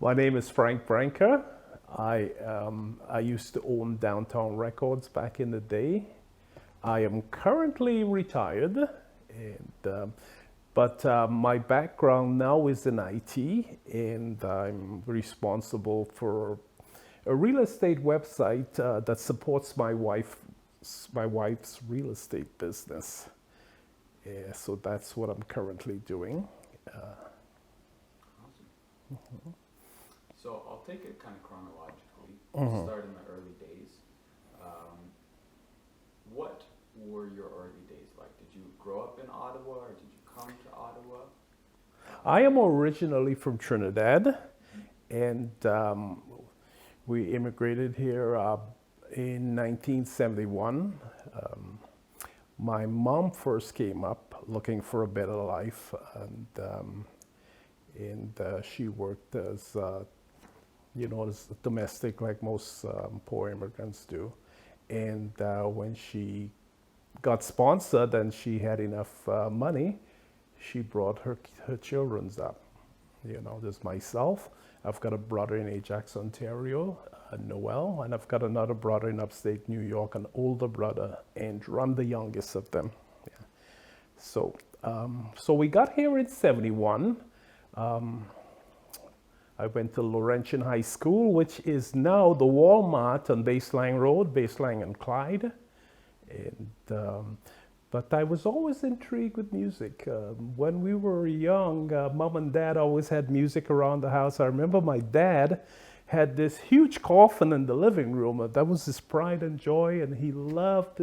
My name is Frank Branker. I used to own Downtown Records back in the day. I am currently retired, but my background now is in IT, and I'm responsible for a real estate website that supports my wife's real estate business. So that's what I'm currently doing. Awesome. So I'll take it kind of chronologically. We'll start in the early days. What were your early days like? Did you grow up in Ottawa or did you come to Ottawa? I am originally from Trinidad, and we immigrated here in 1971. My mom first came up looking for a better life, and she worked as as domestic, like most poor immigrants do. And when she got sponsored and she had enough money, she brought her children up. There's myself. I've got a brother in Ajax, Ontario, Noel, and I've got another brother in upstate New York, an older brother, Andrew. I'm the youngest of them. Yeah. So we got here in '71. I went to Laurentian High School, which is now the Walmart on Baseline Road, Baseline and Clyde. But I was always intrigued with music. When we were young, Mom and Dad always had music around the house. I remember my dad had this huge coffin in the living room. That was his pride and joy, and he loved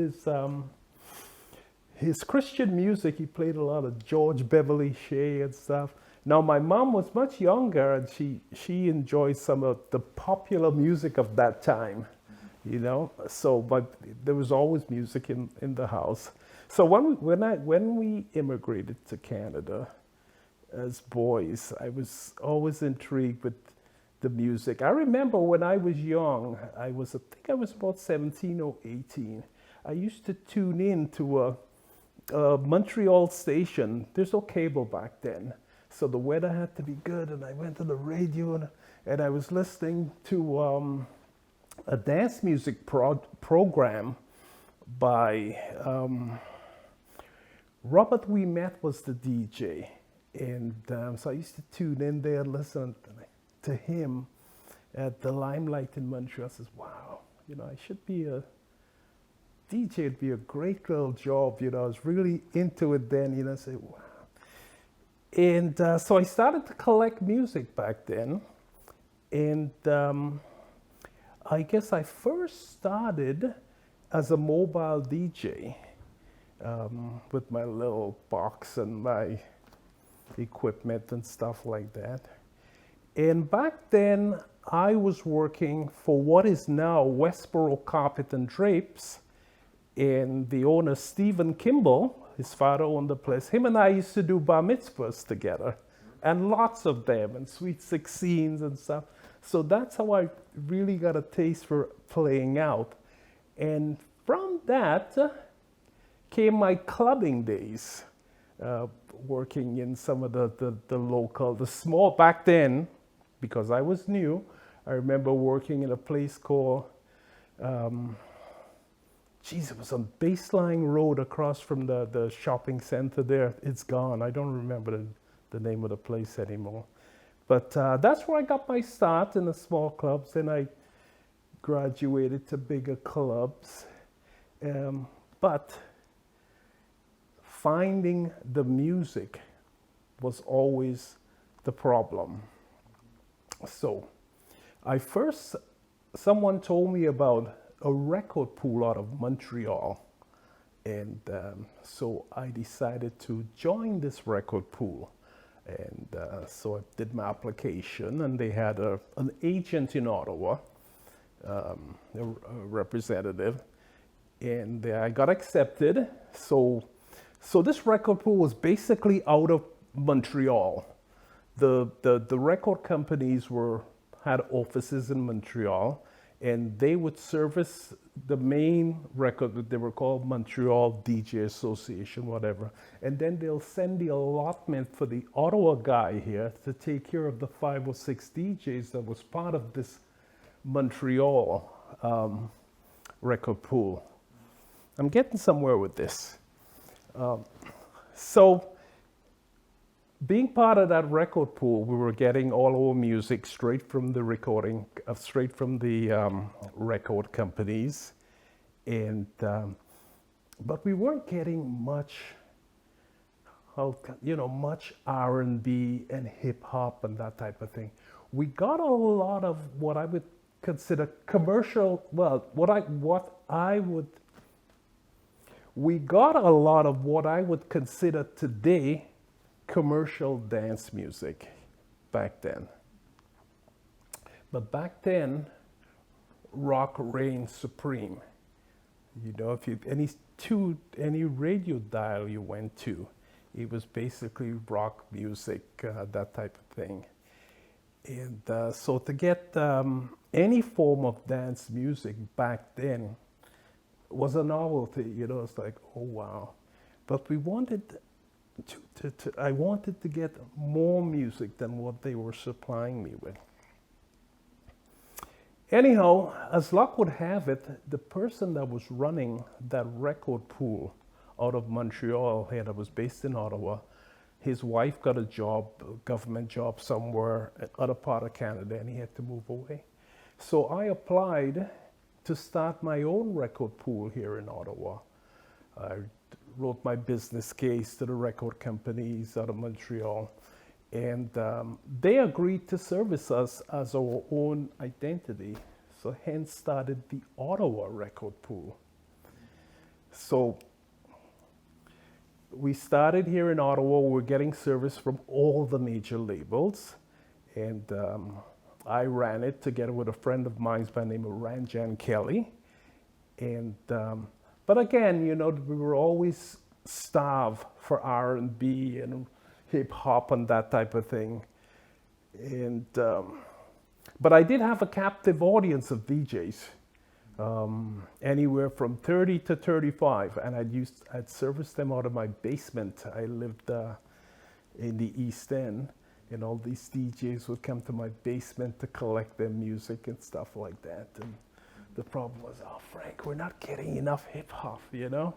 his Christian music. He played a lot of George Beverly Shea and stuff. Now, my mom was much younger, and she enjoyed some of the popular music of that time, but there was always music in the house. So when we immigrated to Canada as boys, I was always intrigued with the music. I remember when I was young, I think I was about 17 or 18. I used to tune in to a Montreal station. There's no cable back then. So the weather had to be good, and I went to the radio, and I was listening to a dance music program by Robert Ouimet was the DJ. And so I used to tune in there and listen to him at the Limelight in Montreal. I says, wow, I should be a DJ. It'd be a great little job. I was really into it then, I said, wow. And so I started to collect music back then. And I guess I first started as a mobile DJ with my little box and my equipment and stuff like that. And back then, I was working for what is now Westboro Carpet and Drapes. And the owner, Stephen Kimball, his father owned the place. Him and I used to do bar mitzvahs together, and lots of them, and sweet 16s and stuff. So that's how I really got a taste for playing out. And from that came my clubbing days, working in some of the small, back then, because I was new, I remember working in a place called, it was on Baseline Road across from the shopping center there. It's gone. I don't remember the name of the place anymore. But that's where I got my start in the small clubs. Then I graduated to bigger clubs. But finding the music was always the problem. So someone told me about a record pool out of Montreal. And so I decided to join this record pool. And so I did my application, and they had an agent in Ottawa, a representative, and I got accepted. So this record pool was basically out of Montreal. The record companies had offices in Montreal, and they would service the main record that they were called Montreal DJ Association, whatever. And then they'll send the allotment for the Ottawa guy here to take care of the 5 or 6 DJs that was part of this Montreal record pool. I'm getting somewhere with this. So being part of that record pool, we were getting all our music straight from the recording, straight from the record companies, and but we weren't getting much, much R&B and hip hop and that type of thing. We got a lot of what I would consider commercial. We got a lot of what I would consider today commercial dance music back then. But back then, rock reigned supreme. You know, if you any radio dial you went to, it was basically rock music, that type of thing. And so to get any form of dance music back then was a novelty. You know, it's like, oh wow. But we wanted I wanted to get more music than what they were supplying me with. Anyhow, as luck would have it, the person that was running that record pool out of Montreal here, that was based in Ottawa, his wife got a job, a government job somewhere in other part of Canada, and he had to move away. So I applied to start my own record pool here in Ottawa. I wrote my business case to the record companies out of Montreal, and they agreed to service us as our own identity. So hence started the Ottawa record pool. So we started here in Ottawa. We're getting service from all the major labels, and I ran it together with a friend of mine by the name of Ranjan Kelly. And but again, you know, we were always starved for R&B and hip hop and that type of thing. And but I did have a captive audience of DJs, anywhere from 30 to 35, and I'd service them out of my basement. I lived in the East End, and all these DJs would come to my basement to collect their music and stuff like that. And the problem was, oh, Frank, we're not getting enough hip hop, you know?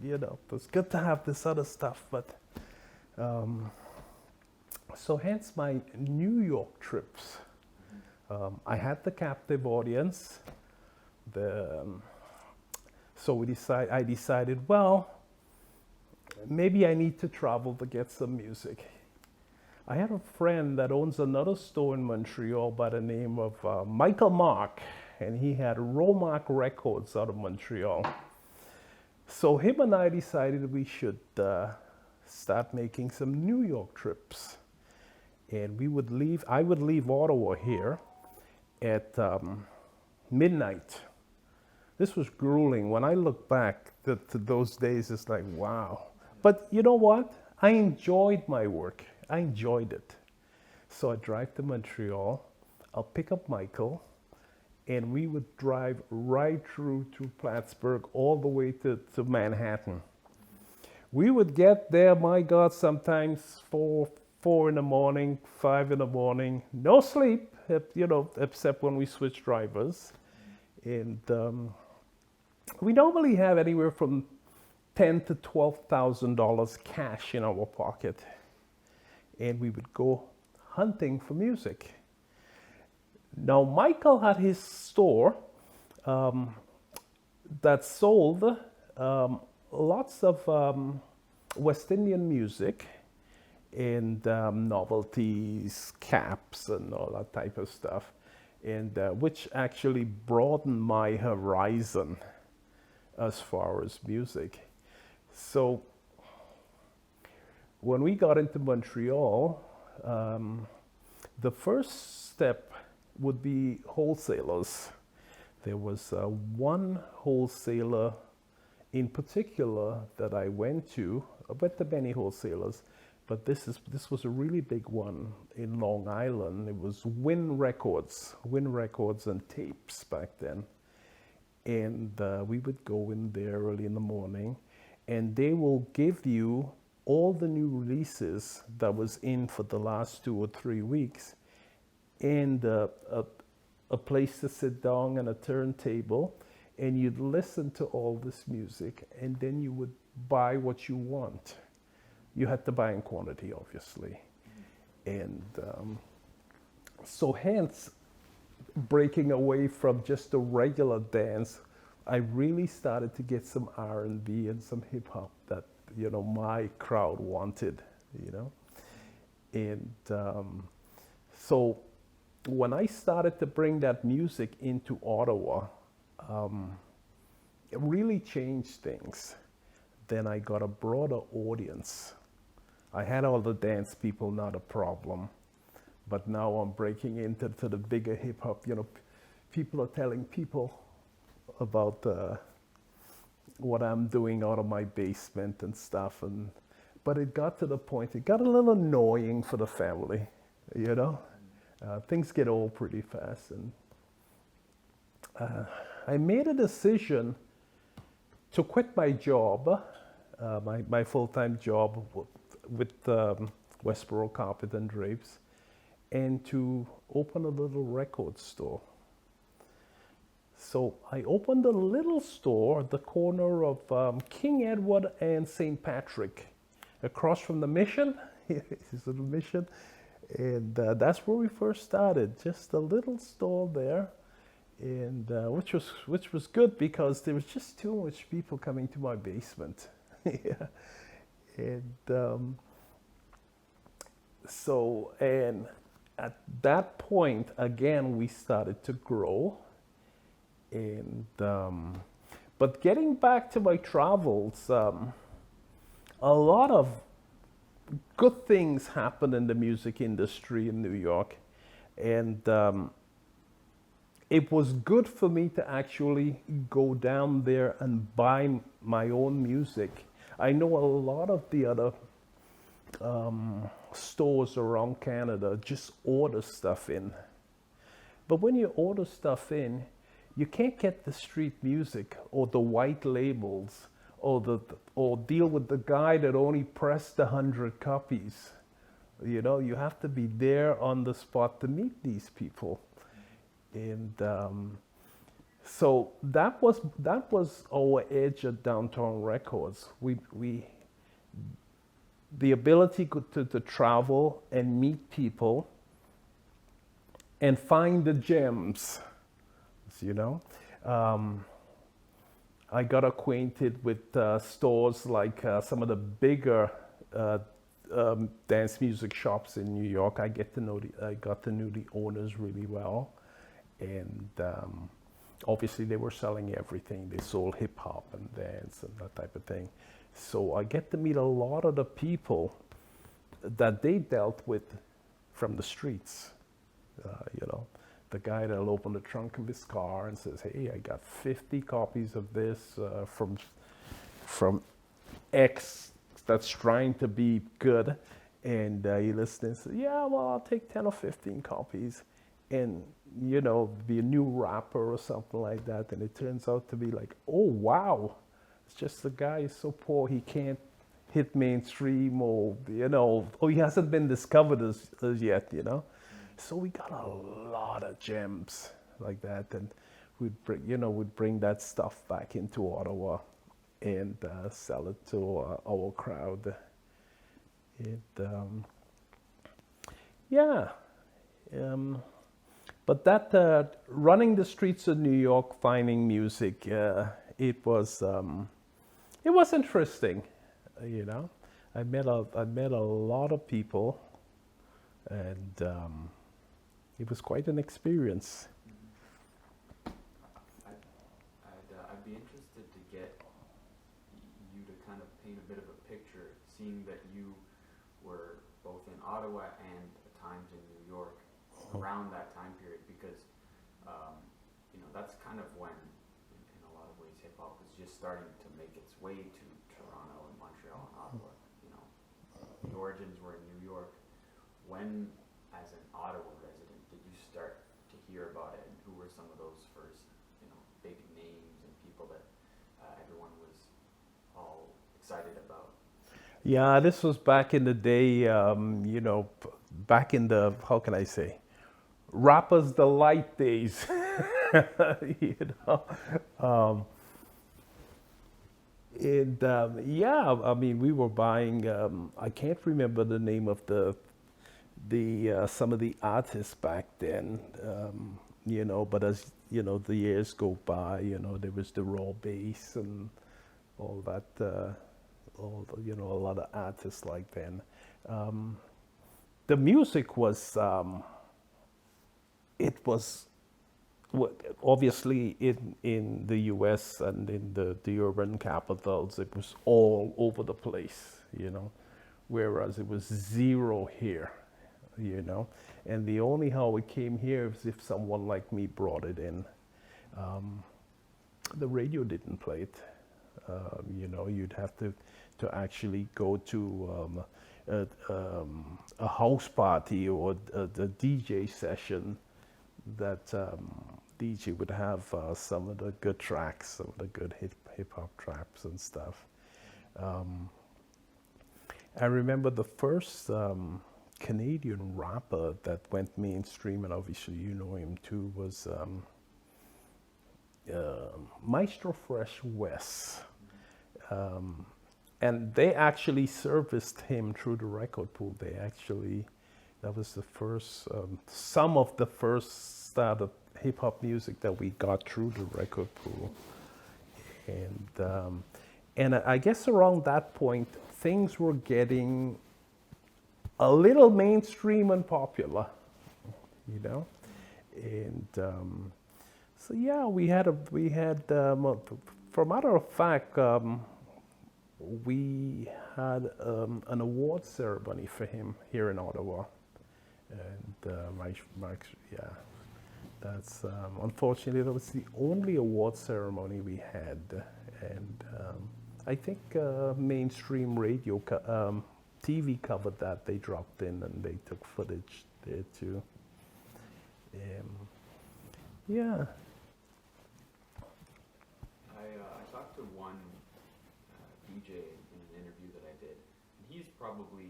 You know, it's good to have this other stuff, but so hence my New York trips. I had the captive audience. So I decided, well, maybe I need to travel to get some music. I had a friend that owns another store in Montreal by the name of Michael Mark, and he had Romark Records out of Montreal. So him and I decided we should start making some New York trips. And I would leave Ottawa here at midnight. This was grueling. When I look back to those days, it's like, wow. But you know what? I enjoyed my work. I enjoyed it. So I drive to Montreal. I'll pick up Michael, and we would drive right through to Plattsburgh all the way to Manhattan. We would get there, my God, sometimes 4 in the morning, 5 in the morning, no sleep, you know, except when we switch drivers. And we normally have anywhere from $10,000 to $12,000 cash in our pocket. And we would go hunting for music. Now, Michael had his store that sold lots of West Indian music and novelties, caps, and all that type of stuff, and which actually broadened my horizon as far as music. So when we got into Montreal, the first step would be wholesalers. There was one wholesaler in particular that I went to. I went to many wholesalers, but this was a really big one in Long Island. It was Win Records and Tapes back then. and we would go in there early in the morning, and they will give you all the new releases that was in for the last 2 or 3 weeks, and a place to sit down and a turntable, and you'd listen to all this music, and then you would buy what you want. You had to buy in quantity, obviously. And so hence, breaking away from just a regular dance, I really started to get some R&B and some hip hop that, my crowd wanted, And so when I started to bring that music into Ottawa, it really changed things. Then I got a broader audience. I had all the dance people, not a problem. But now I'm breaking into the bigger hip hop. People are telling people about what I'm doing out of my basement and stuff. But it got to the point, it got a little annoying for the family, Things get old pretty fast. And I made a decision to quit my job, my full-time job with Westboro Carpet and Drapes, and to open a little record store. So I opened a little store at the corner of King Edward and St. Patrick, across from the Mission. It's a Mission. And that's where we first started, just a little store there. And which was good because there was just too much people coming to my basement. Yeah. And and at that point, again, we started to grow. And but getting back to my travels, a lot of good things happen in the music industry in New York. And it was good for me to actually go down there and buy my own music. I know a lot of the other stores around Canada just order stuff in. But when you order stuff in, you can't get the street music or the white labels or deal with the guy that only pressed 100 copies. You have to be there on the spot to meet these people. And so that was our edge at Downtown Records. The ability to travel and meet people and find the gems, I got acquainted with stores like some of the bigger dance music shops in New York. I got to know the owners really well. And obviously they were selling everything. They sold hip hop and dance and that type of thing. So I get to meet a lot of the people that they dealt with from the streets. The guy that'll open the trunk of his car and says, "Hey, I got 50 copies of this from X that's trying to be good." And you listen and say, "Yeah, well, I'll take 10 or 15 copies." And, be a new rapper or something like that. And it turns out to be like, "Oh, wow. It's just the guy is so poor he can't hit mainstream or he hasn't been discovered as yet, So we got a lot of gems like that, and we'd bring that stuff back into Ottawa and sell it to our crowd. But that running the streets of New York, finding music, it was interesting. I met a lot of people, and it was quite an experience. I'd be interested to get you to kind of paint a bit of a picture, seeing that you were both in Ottawa and at times in New York around that time period, because that's kind of when, in a lot of ways, hip hop was just starting to make its way to Toronto and Montreal and Ottawa. The origins were in New York. When, as an Ottawa resident, did you start to hear about it, and who were some of those first, big names people that everyone was all excited about. Yeah, this was back in the day, back in the, how can I say, Rapper's Delight days. you know. Um, yeah, I mean, we were buying, I can't remember the name of the some of the artists back then, but as, the years go by, there was the raw bass and all that, a lot of artists like then. Um, the music was, it was obviously in the US and in the urban capitals, it was all over the place, whereas it was zero here, and the only how it came here is if someone like me brought it in. The radio didn't play it. You'd have to actually go to a house party or a DJ session that DJ would have some of the good tracks, some of the good hip hop tracks and stuff. I remember the first Canadian rapper that went mainstream, and obviously you know him too, was Maestro Fresh West. And they actually serviced him through the record pool. That was the first, some of the first start of hip hop music that we got through the record pool. And I guess around that point, things were getting a little mainstream and popular, And so yeah, we had, for matter of fact, we had an award ceremony for him here in Ottawa, and yeah, that's unfortunately that was the only award ceremony we had, and I think mainstream radio, TV covered that. They dropped in and they took footage there too. Yeah. I talked to one DJ in an interview that I did, and he's probably,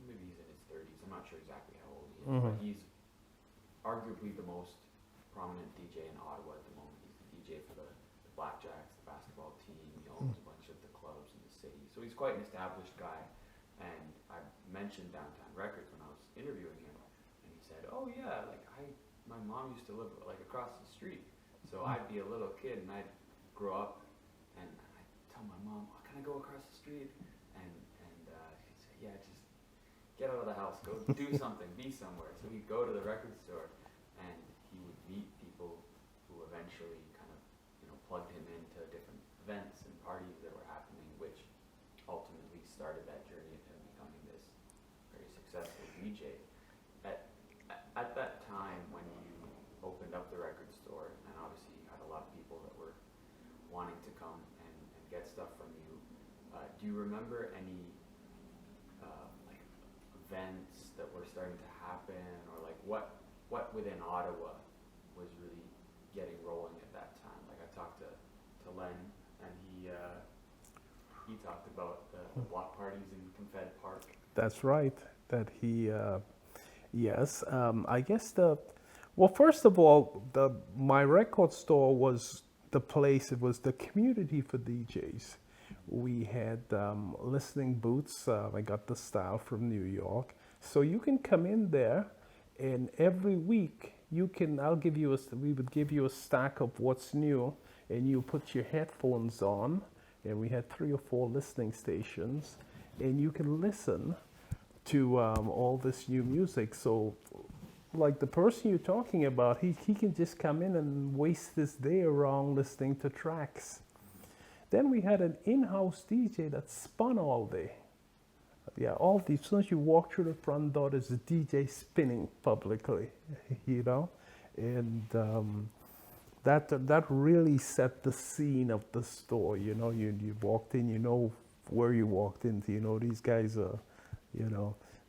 maybe he's in his 30s, I'm not sure exactly how old he is, but he's arguably the most prominent DJ in Ottawa at the moment. He's the DJ for the Blackjacks, the basketball team, he owns a bunch of the clubs in the city, so he's quite an established guy, and I mentioned Downtown Records when I was interviewing him, and he said, oh yeah, like my mom used to live like across the street, so I'd be a little kid and I'd grow up and I'd tell my mom, oh, can I go across the street? And she'd say, yeah, just get out of the house, go do something, be somewhere. So he'd go to the record store and he would meet people who eventually kind of, plugged him into different events and parties that were happening, which ultimately started that journey of him becoming this very successful DJ. At that time when you opened up the record store, and obviously you had a lot of people that were wanting to come and get stuff from you, do you remember any like events that were starting to happen, or like what within Ottawa was really getting rolling at that time? Like I talked to Len, and he talked about the block parties in Confed Park. That's right. That he, yes. I guess well, first of all, my record store was the place. It was the community for DJs. We had listening booths. I got the style from New York, so you can come in there, and every week we would give you a stack of what's new, and you put your headphones on, and we had 3 or 4 listening stations, and you can listen to all this new music. So like the person you're talking about, he can just come in and waste his day around listening to tracks. Then we had an in-house DJ that spun all day. Yeah, as soon as you walk through the front door, there's a DJ spinning publicly, and that really set the scene of the store. You walked in, where you walked into. These guys are,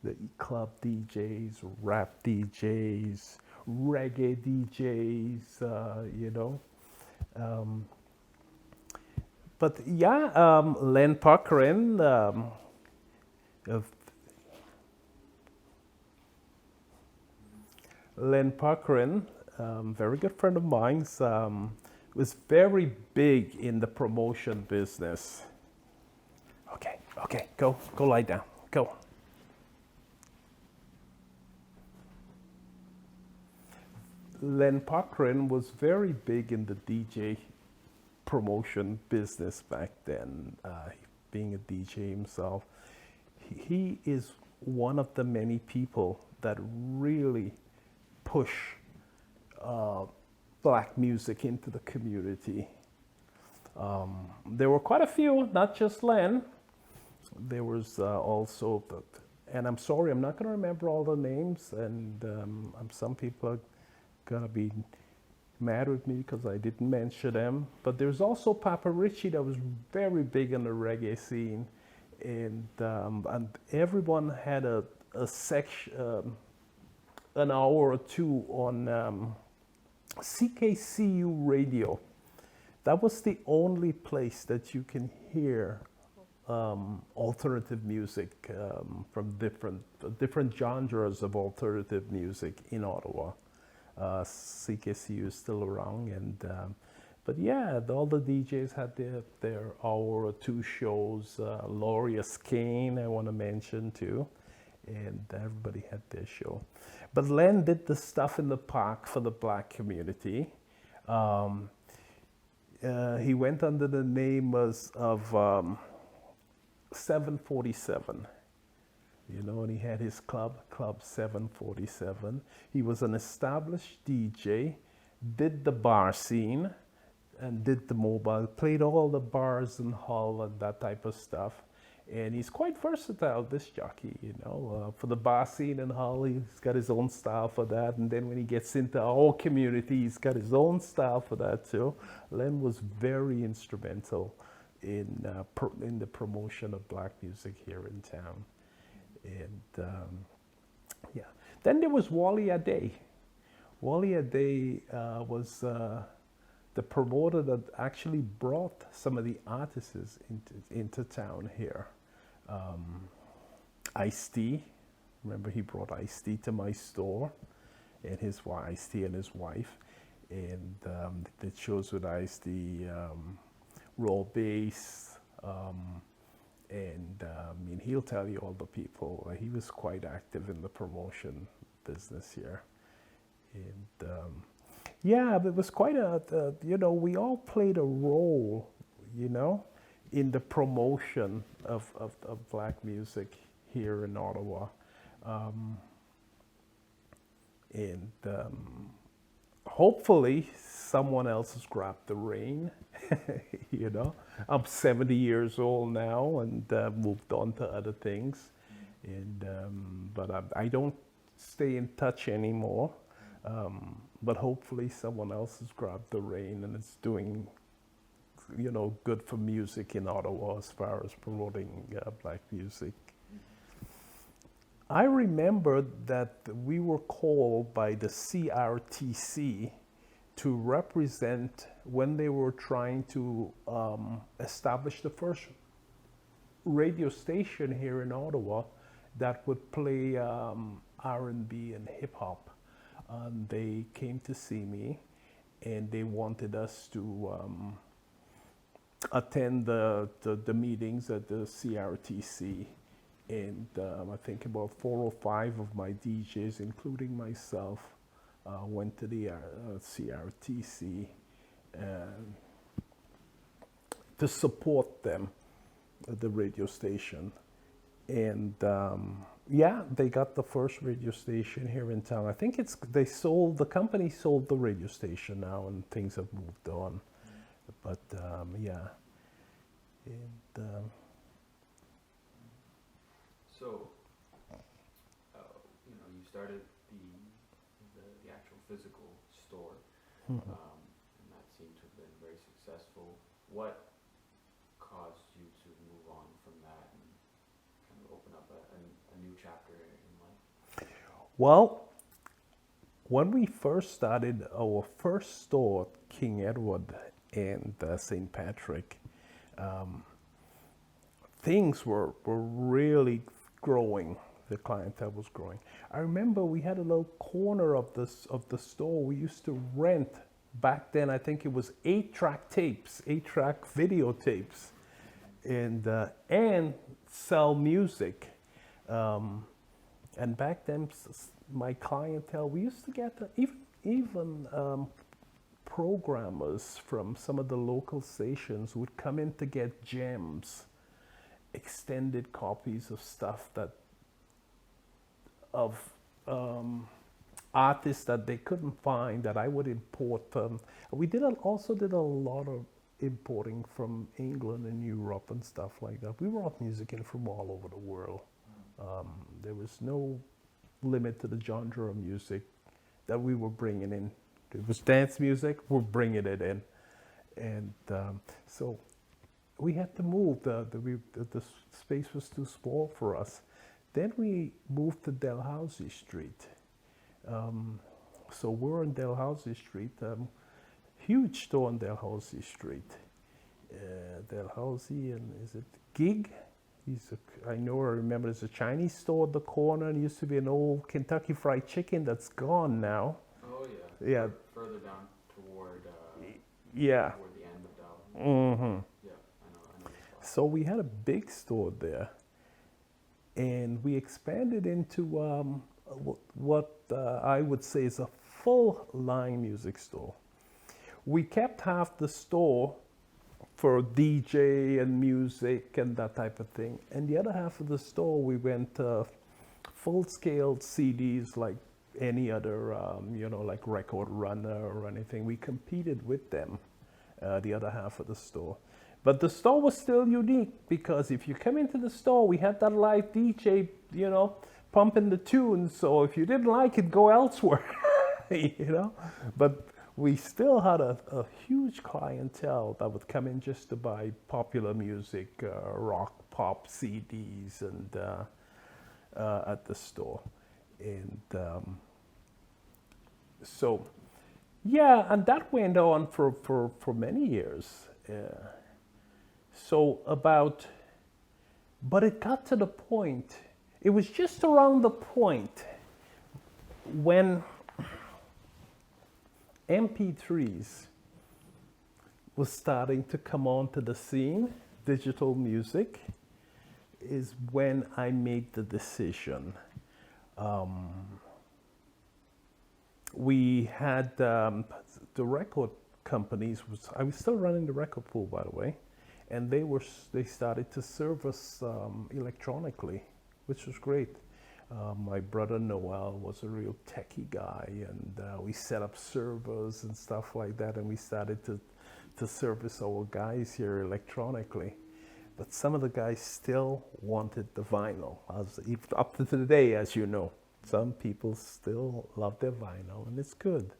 the club DJs, rap DJs, reggae DJs, Um, but yeah, Len Parkerin, of Len Parkerin, very good friend of mine, was very big in the promotion business. Okay, go lie down, go. Len Parkerin was very big in the DJ promotion business back then, being a DJ himself. He is one of the many people that really push black music into the community. There were quite a few, not just Len. There was also, and I'm sorry, I'm not going to remember all the names, and some people are going to be mad with me because I didn't mention them. But there's also Papa Richie that was very big in the reggae scene, and everyone had a section, an hour or two on CKCU radio. That was the only place that you can hear alternative music from different genres of alternative music in Ottawa. CKCU is still around, and but yeah, all the DJs had their hour or two shows. Laurie Kane, I want to mention too, and everybody had their show. But Len did the stuff in the park for the black community. He went under the name of 747. You know, and he had his Club 747. He was an established DJ, did the bar scene, and did the mobile, played all the bars in Hull and that type of stuff. And he's quite versatile, this jockey, you know. For the bar scene in Hull, he's got his own style for that. And then when he gets into our community, he's got his own style for that too. Len was very instrumental in the promotion of black music here in town. And yeah, then there was Wally Ade. Wally Ade was the promoter that actually brought some of the artists into town here. Ice-T, remember he brought Ice-T to my store, and his Ice-T and his wife, and did shows with Ice-T, raw bass. And I mean, he'll tell you all the people. He was quite active in the promotion business here. And yeah, but it was quite you know, we all played a role, you know, in the promotion of black music here in Ottawa. And hopefully someone else has grabbed the rein. You know, I'm 70 years old now and moved on to other things. And but I don't stay in touch anymore. But hopefully someone else has grabbed the rein and is doing, you know, good for music in Ottawa as far as promoting black music. I remember that we were called by the CRTC to represent when they were trying to establish the first radio station here in Ottawa that would play R&B and hip hop. They came to see me, and they wanted us to attend the meetings at the CRTC. And I think about 4 or 5 of my DJs, including myself, went to the CRTC to support them at the radio station. And yeah, they got the first radio station here in town. I think the company sold the radio station now, and things have moved on. But yeah. And so, you know, you started the actual physical store, and that seemed to have been very successful. What caused you to move on from that and kind of open up a new chapter in life? well, when we first started our first store, King Edward and St. Patrick, things were really growing. The clientele was growing. I remember we had a little corner of the store we used to rent back then. I think it was 8-track tapes, 8-track videotapes, and sell music. And back then, my clientele, we used to get even programmers from some of the local stations would come in to get gems, extended copies of stuff of artists that they couldn't find that I would import. We also did a lot of importing from England and Europe and stuff like that. We brought music in from all over the world. There was no limit to the genre of music that we were bringing in. It was dance music, we're bringing it in. And so we had to move. The space was too small for us. Then we moved to Dalhousie Street. So we're on Dalhousie Street, huge store on Dalhousie Street. Dalhousie, and is it Gig? I remember there's a Chinese store at the corner, and it used to be an old Kentucky Fried Chicken that's gone now. Oh yeah. Yeah. Further down toward yeah. toward the end of Dalhousie. Mm-hmm. Yeah, I know. So we had a big store there, and we expanded into what I would say is a full-line music store. We kept half the store for DJ and music and that type of thing, and the other half of the store we went full-scale CDs like any other, like Record Runner or anything. We competed with them, the other half of the store. But the store was still unique because if you come into the store, we had that live DJ, pumping the tunes. So if you didn't like it, go elsewhere, But we still had a huge clientele that would come in just to buy popular music, rock, pop CDs, and at the store. And so, yeah, and that went on for many years. But it got to the point, it was just around the point when MP3s was starting to come onto the scene, digital music, is when I made the decision. We had the record companies. I was still running the record pool, by the way, and they started to serve us electronically, which was great. My brother Noel was a real techie guy, and we set up servers and stuff like that, and we started to service our guys here electronically. But some of the guys still wanted the vinyl, up to today, as you know. Some people still love their vinyl, and it's good.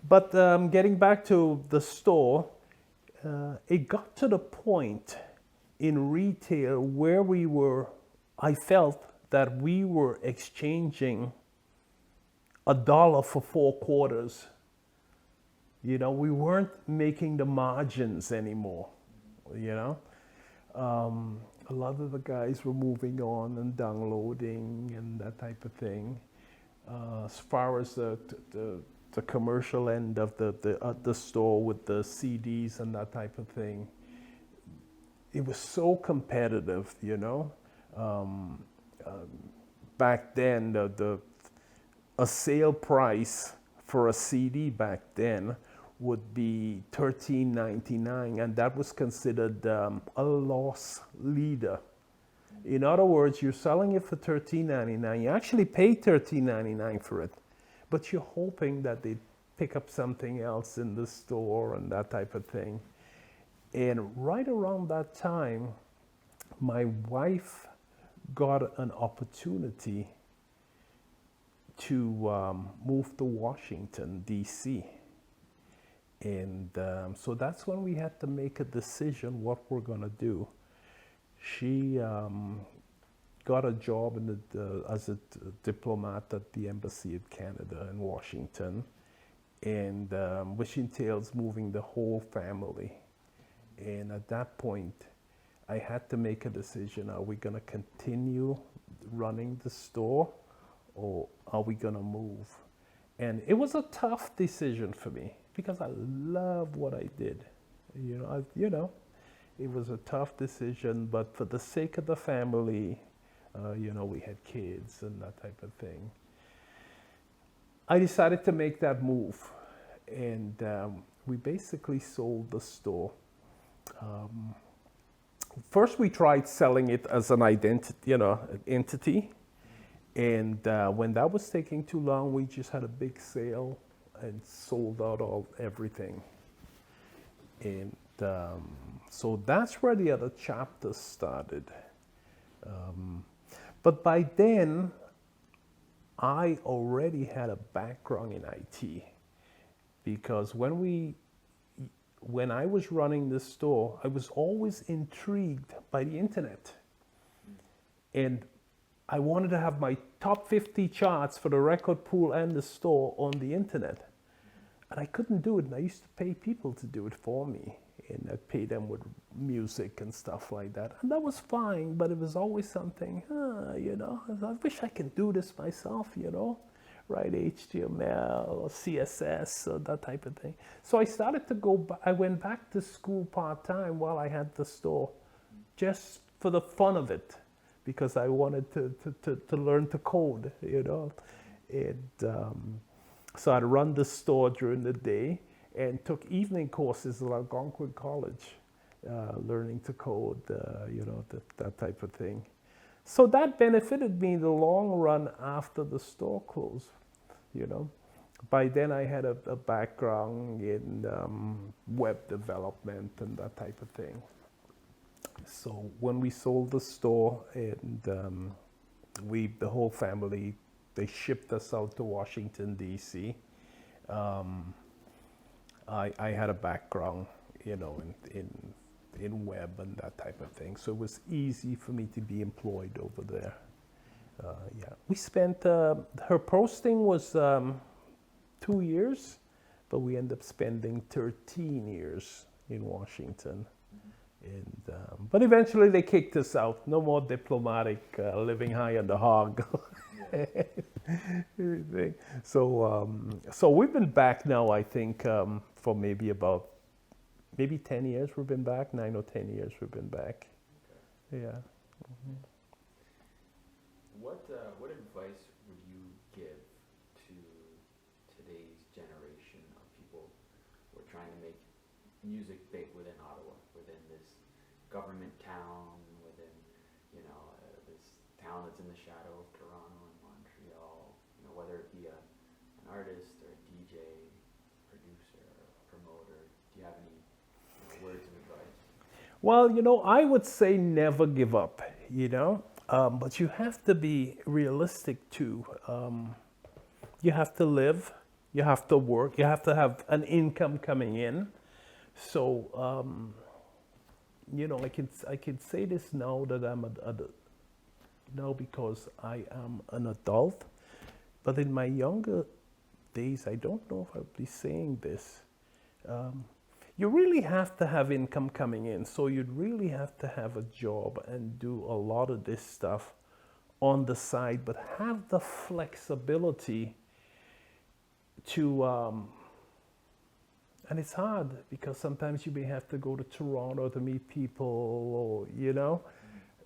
But getting back to the store, it got to the point in retail where I felt that we were exchanging $1 for 4 quarters. We weren't making the margins anymore, A lot of the guys were moving on and downloading and that type of thing. As far as the commercial end of the store with the CDs and that type of thing, it was so competitive, Back then, a sale price for a CD back then would be $13.99, and that was considered a loss leader. In other words, you're selling it for $13.99. You actually pay $13.99 for it, but you're hoping that they pick up something else in the store and that type of thing. And right around that time, my wife got an opportunity to move to Washington, D.C. And so that's when we had to make a decision what we're going to do. She got a job as a diplomat at the Embassy of Canada in Washington, and which entails moving the whole family. And at that point, I had to make a decision. Are we going to continue running the store, or are we going to move? And it was a tough decision for me because I love what I did. It was a tough decision, but for the sake of the family, we had kids and that type of thing. I decided to make that move, and we basically sold the store. First, we tried selling it as an entity, and when that was taking too long, we just had a big sale and sold out everything. And so that's where the other chapter started. But by then, I already had a background in IT, because when I was running this store, I was always intrigued by the internet. And I wanted to have my top 50 charts for the record pool and the store on the internet. And I couldn't do it, and I used to pay people to do it for me. And I'd pay them with music and stuff like that. And that was fine, but it was always something, I wish I could do this myself, write HTML or CSS or that type of thing. So I started to I went back to school part-time while I had the store, just for the fun of it, because I wanted to learn to code, And so I'd run the store during the day and took evening courses at Algonquin College, learning to code, that type of thing. So that benefited me in the long run after the store closed, By then I had a background in web development and that type of thing. So when we sold the store, and the whole family, they shipped us out to Washington, D.C., I had a background, in web and that type of thing. So it was easy for me to be employed over there. We spent, her posting was 2 years, but we ended up spending 13 years in Washington. And, but eventually they kicked us out. No more diplomatic living high on the hog. So we've been back now, I think, for maybe 10 years we've been back, 9 or 10 years we've been back. Okay. Yeah. Mm-hmm. What advice would you give to today's generation of people who are trying to make music big within Ottawa, within this government town, within this town that's in the shadow of Toronto and Montreal, whether it be an artist or a DJ, producer, or promoter? Do you have any words of advice? Well, I would say never give up, but you have to be realistic too. You have to live, you have to work, you have to have an income coming in. So, I can say this now that I'm now because I am an adult, but in my younger days, I don't know if I'd be saying this. You really have to have income coming in. So you'd really have to have a job and do a lot of this stuff on the side, but have the flexibility to, and it's hard because sometimes you may have to go to Toronto to meet people, or,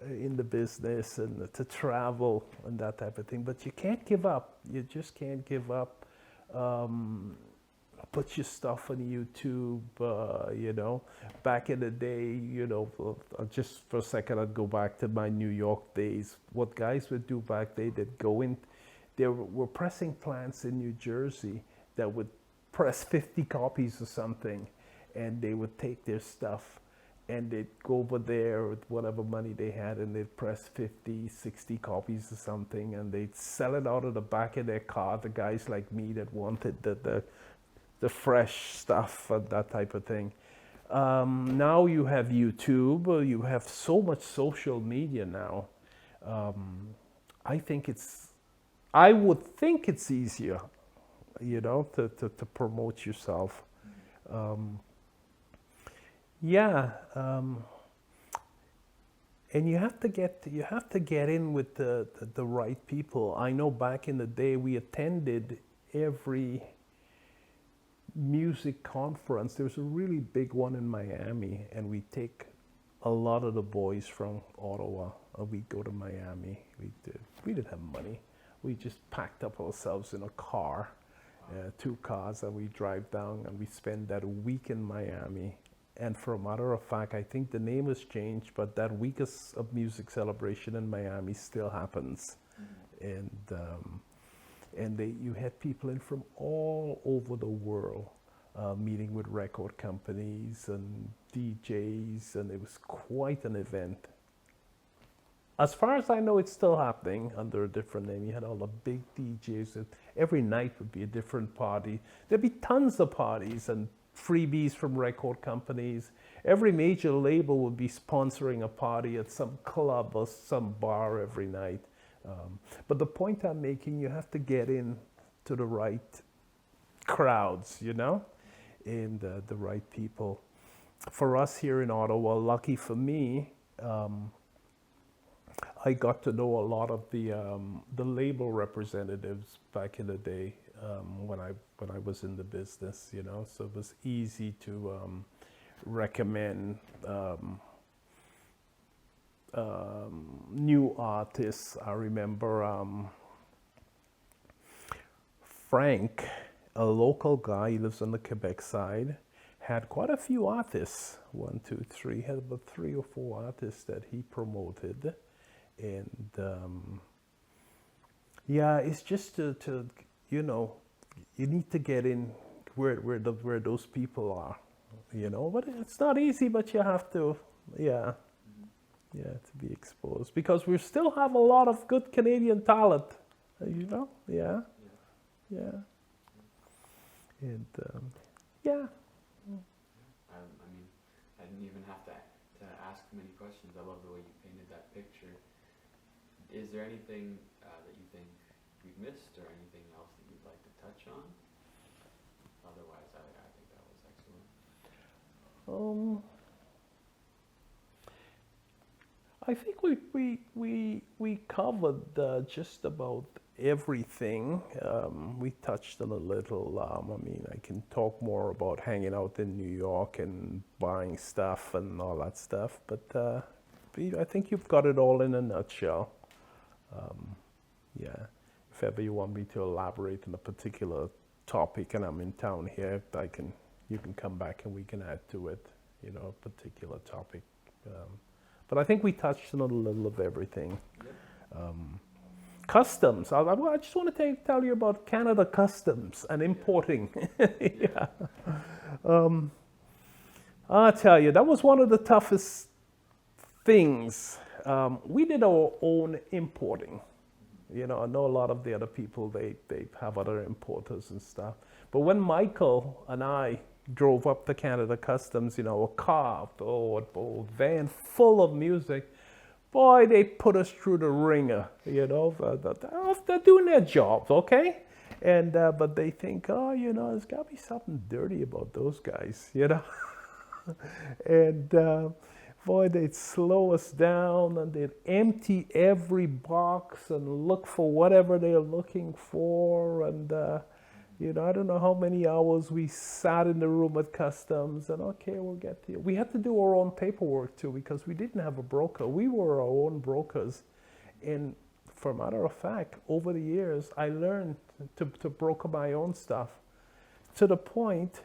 in the business, and to travel and that type of thing. But you can't give up. You just can't give up. Put your stuff on YouTube, Back in the day, just for a second, I'd go back to my New York days. What guys would do back then, they'd go in, there were pressing plants in New Jersey that would press 50 copies or something, and they would take their stuff and they'd go over there with whatever money they had, and they'd press 50, 60 copies or something, and they'd sell it out of the back of their car, the guys like me that wanted the fresh stuff and that type of thing. Now you have YouTube, you have so much social media now. I think I would think it's easier, to promote yourself. Yeah, and you have to get in with the right people. I know back in the day we attended every music conference. There was a really big one in Miami, and we take a lot of the boys from Ottawa. We go to Miami. We didn't have money. We just packed up ourselves in a car, 2 cars, and we drive down and we spend that week in Miami. And for a matter of fact, I think the name has changed, but that week of music celebration in Miami still happens. And you had people in from all over the world, meeting with record companies and DJs, and it was quite an event. As far as I know, it's still happening under a different name. You had all the big DJs, and every night would be a different party. There'd be tons of parties and freebies from record companies. Every major label would be sponsoring a party at some club or some bar every night. But the point I'm making, you have to get in to the right crowds, and the right people. For us here in Ottawa, lucky for me, I got to know a lot of the label representatives back in the day, when I was in the business, so it was easy to recommend new artists. I remember Frank, a local guy, he lives on the Quebec side, had quite a few artists. 1, 2, 3, had about 3 or 4 artists that he promoted. And yeah, it's just to you need to get in where those people are, but it's not easy, but you have to, to be exposed, because we still have a lot of good Canadian talent, yeah. And I mean, I didn't even have to ask many questions. I love the way you painted that picture. Is there anything that you think we've missed, or anything else that you'd like to touch on? Otherwise, I think that was excellent. I think we covered just about everything. We touched on a little. I mean, I can talk more about hanging out in New York and buying stuff and all that stuff, but I think you've got it all in a nutshell. If ever you want me to elaborate on a particular topic and I'm in town here, you can come back and we can add to it, a particular topic. But I think we touched on a little of everything. Yep. Customs. I just want to tell you about Canada Customs and importing. Yeah. I'll tell you, that was one of the toughest things. We did our own importing. I know a lot of the other people, they have other importers and stuff. But when Michael and I drove up to Canada Customs, a car, a van full of music, boy, they put us through the ringer, they're doing their jobs, okay? And but they think, there's got to be something dirty about those guys, And boy, they'd slow us down, and they'd empty every box and look for whatever they're looking for. And, I don't know how many hours we sat in the room at Customs, and okay, we'll get to you. We had to do our own paperwork too, because we didn't have a broker. We were our own brokers. And for a matter of fact, over the years, I learned to broker my own stuff, to the point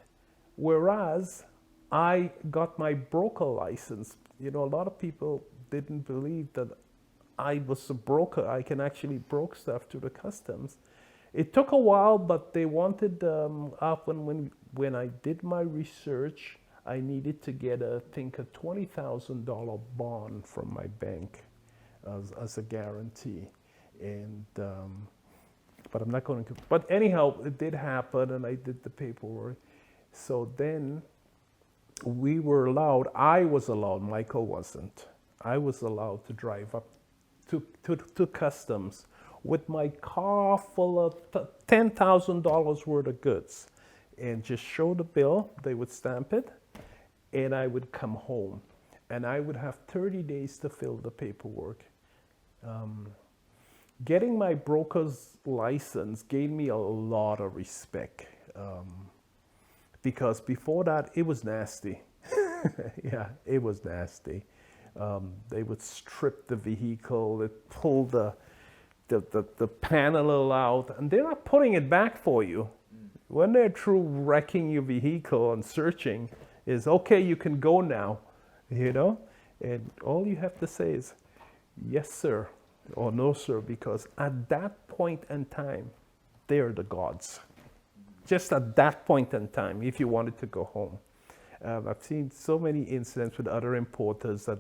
whereas I got my broker license. A lot of people didn't believe that I was a broker. I can actually broker stuff to the Customs. It took a while, but they wanted, when I did my research, I needed to get a $20,000 bond from my bank as a guarantee. And, but I'm not going to, but anyhow, it did happen, and I did the paperwork. So then I was allowed, Michael wasn't. I was allowed to drive up to customs with my car full of $10,000 worth of goods and just show the bill. They would stamp it, and I would come home, and I would have 30 days to fill the paperwork. Getting my broker's license gave me a lot of respect, because before that it was nasty. Yeah, it was nasty. They would strip the vehicle, they'd pull the panel out, and they're not putting it back for you. When they're through wrecking your vehicle and searching, is okay, you can go now, you know? And all you have to say is, yes, sir, or no, sir, because at that point in time, they're the gods. Just at that point in time, if you wanted to go home. I've seen so many incidents with other importers that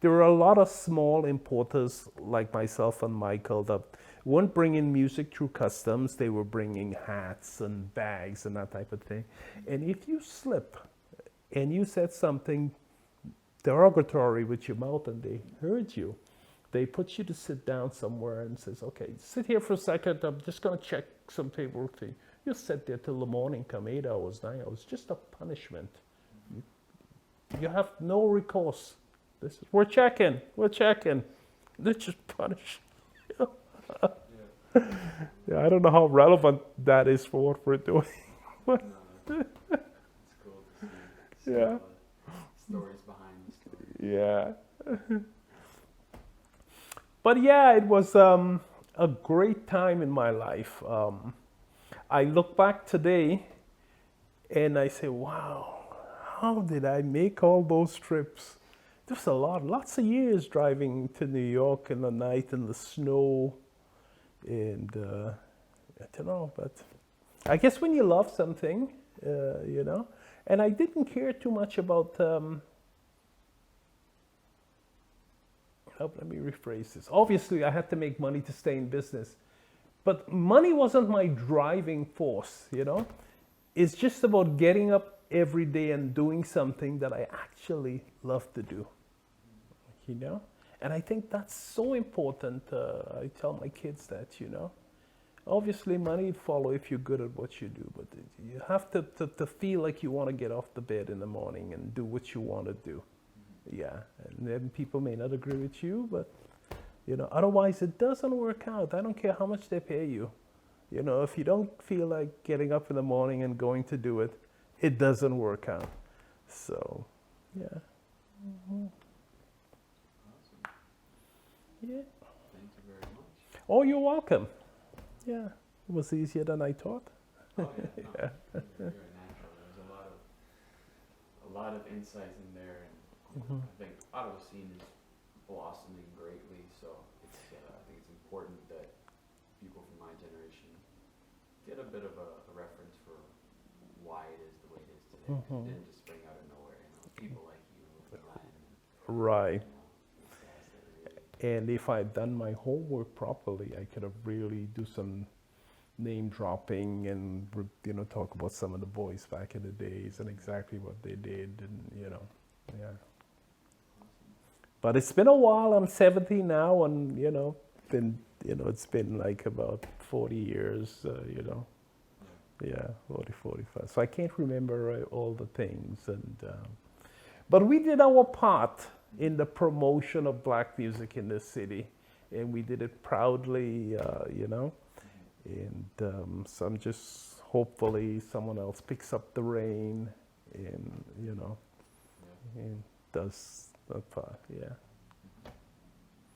there were a lot of small importers like myself and Michael that weren't bringing music through customs. They were bringing hats and bags and that type of thing. And if you slip and you said something derogatory with your mouth and they heard you, they put you to sit down somewhere and says, okay, sit here for a second. I'm just going to check some paperwork thing. You sit there till the morning, come 8 hours, 9 hours, just a punishment. You have no recourse. We're checking. They just punish. Yeah, I don't know how relevant that is for what we're doing. No, it's cool to see Yeah. stories behind the story. Yeah. But yeah, it was a great time in my life. I look back today and I say, wow, how did I make all those trips? There's lots of years driving to New York in the night in the snow. And I don't know, but I guess when you love something, you know, and I didn't care too much about, let me rephrase this. Obviously, I had to make money to stay in business. But money wasn't my driving force, you know? It's just about getting up every day and doing something that I actually love to do, you know? And I think that's so important. I tell my kids that, you know? Obviously, money will follow if you're good at what you do, but you have to feel like you want to get off the bed in the morning and do what you want to do. Yeah, and then people may not agree with you, but you know, otherwise it doesn't work out. I don't care how much they pay you. You know, if you don't feel like getting up in the morning and going to do it, it doesn't work out. So, yeah. Mm-hmm. Awesome. Yeah. Thank you very much. Oh, you're welcome. Yeah, it was easier than I thought. Oh yeah, no, Yeah. very natural. There's a lot of insights in there, and Mm-hmm. I think Ottawa scene is blossoming greatly. So I think it's important that people from my generation get a bit of a reference for why it is the way it is today. 'Cause Mhm. it didn't just spring out of nowhere. You know, people like you and Glenn, Right. you know, these guys that really. And if I'd done my homework properly, I could have really do some name dropping and, you know, talk about some of the boys back in the days and exactly what they did, and you know, yeah. But it's been a while. I'm 70 now, and you know, it's been like about 40 years, you know. Yeah, 40, 45. So I can't remember all the things, and but we did our part in the promotion of black music in this city, and we did it proudly, you know. And so I'm just hopefully someone else picks up the reign, and you know, and does that part. Yeah.